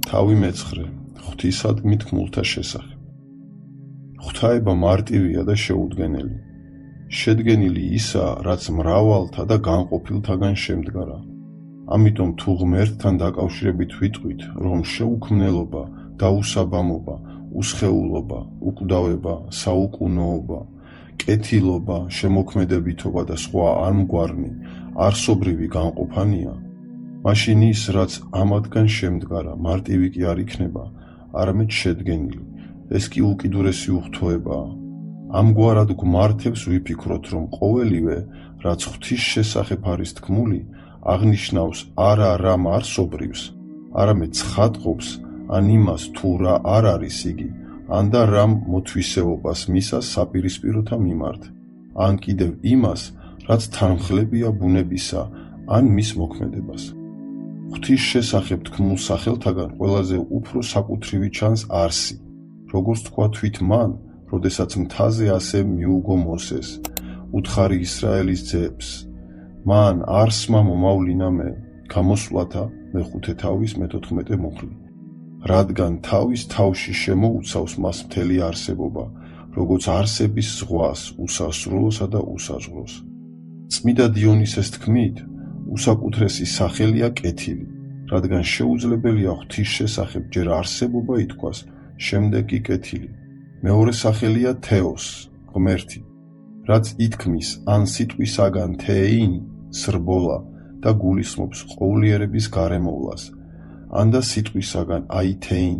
თავი მეცხრე, ღვთისადმით გმულთა შესახებ. ღვთაება მარტივია და შეუდგენელი. შედგენილი ისაა, რაც მრავალთა და განყოფილთაგან შემდგარა. ამიტომ თუ ღმერთთან დაკავშირებით ვიტყვით, რომ შეუქმნელობა, დაუსაბამობა, უსხეულობა, უკვდავება, საუკუნოობა, კეთილობა, შემოქმედებითობა და სხვა ამგვარნი არსობრივი განყოფანია, მაშინ ის, რაც ამათგან შემდგარა, მარტივი კი არ იქნება, არამედ შედგენილი. ეს კი უკიდურესი უხთოებაა. ამგვარად გვმართებს ვიფიქროთ, რომ ყოველივე, რაც ღვთის შესახებ არის თქმული, აღნიშნავს არა რამ არსობრივს, არამედ ცხადყოფს ან იმას, თუ რა არ არის იგი, ან და რამ მოთვისეობას მისას საპირისპიროთა მიმართ, ან კიდევ იმას, რაც თანმხლებია ბუნებისა, ან მის მოქმედებას. ღვთის შესახებ თქმულ სახელთაგან ყველაზე უფრო საკუთრივი ჩანს არსი, როგორც თქვა თვით მან, როდესაც მთაზე ასე მიუგო მოსეს, უთხარი ისრაელის ძეებს, მან არსმა მომავლინა მე, გამოსვლათა მეხუთე თავის მე-14 მუხლი. რადგან თავის თავში შემოუცავს მას მთელი არსებობა, როგორც არსების ზღვას, უსასრულოსა და უსაზღვროს. წმიდა დიონისეს თქმით, უსაკუთრესი სახელია კეთილი, რადგან შეუძლებელია ღვთის შესახებ ჯერ არსებობა ითქვას, შემდეგ კი კეთილი. მეორე სახელია თეოს, ღმერთი, რაც ითქმის ან სიტყვისაგან თეინ, სრბოლა და გულისხმობს ყოვლიერების გარემოვლას, ან და სიტყვისაგან აითეინ,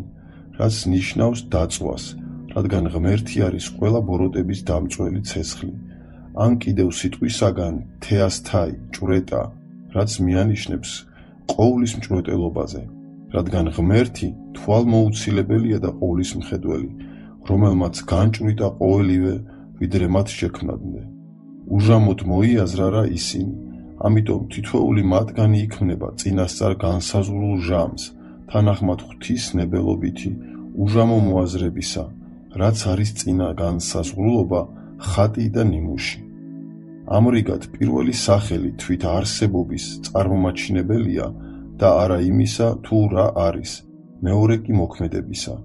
რაც ნიშნავს დაწვას, რადგან ღმერთი არის ყველა ბოროტების დამწველი ცეცხლი, ან კიდევ სიტყვისაგან თეასთაი, ჭვრეტა, რაც მიანიშნებს ყოვლის მჭვრეტელობაზე, რადგან ღმერთი თვალმოუცილებელია და ყოვლის მხედველი, რომელმაც განჭვრიტა ყოველივე, ვიდრე მათ შექმნამდე. უჟამოდ მოიაზრა რა ისინი, ამიტომ თითოეული მათგანი იქმნება წინასწარ განსაზღვრულ ჟამს, თანახმად ღვთის ნებელობითი, უჟამო მოაზრებისა, რაც არის წინა განსაზღვრულობა, ხატი და ნიმუში. ამრიგად პირველი სახელი თვით არსებობის წარმომაჩინებელია და არა იმისა, თუ რა არის, მეორე კი მოქმედებისა.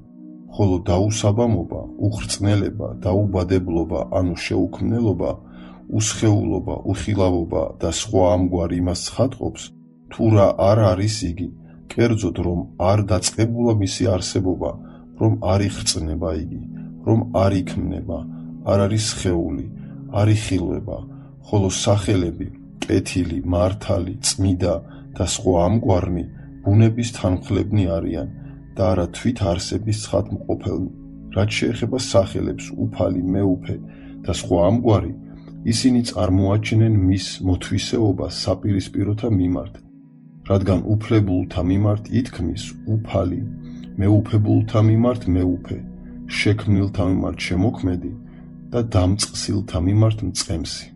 ხოლო დაუსაბამობა, უხრწნელება, დაუბადებლობა, ანუ შეუქმნელობა, უსხეულობა, უხილავობა და სხვა ამგვარ იმას ცხადყოფს, თუ რა არ არის იგი, კერძოდ რომ არ დაწყებულა მისი არსებობა, რომ არ იხრწნება იგი, რომ არ იქმნება, არ არის სხეული, არ იხილვება, ხოლო სახელები, კეთილი, მართალი, წმიდა და სხვა ამგვარნი ბუნების თანმხლებნი არიან და არა თვით არსების ცხადმყოფელნი. რაც შეეხება სახელებს, უფალი, მეუფე და სხვა ამგვარი, ისინი წარმოაჩენენ მის მოთვისეობას საპირისპიროთა მიმართ, რადგან უფლებულთა მიმართ ითქმის უფალი, მეუფებულთა მიმართ მეუფე, შექმნილთა მიმართ შემოქმედი და დამწყსილთა მიმართ მწყემსი.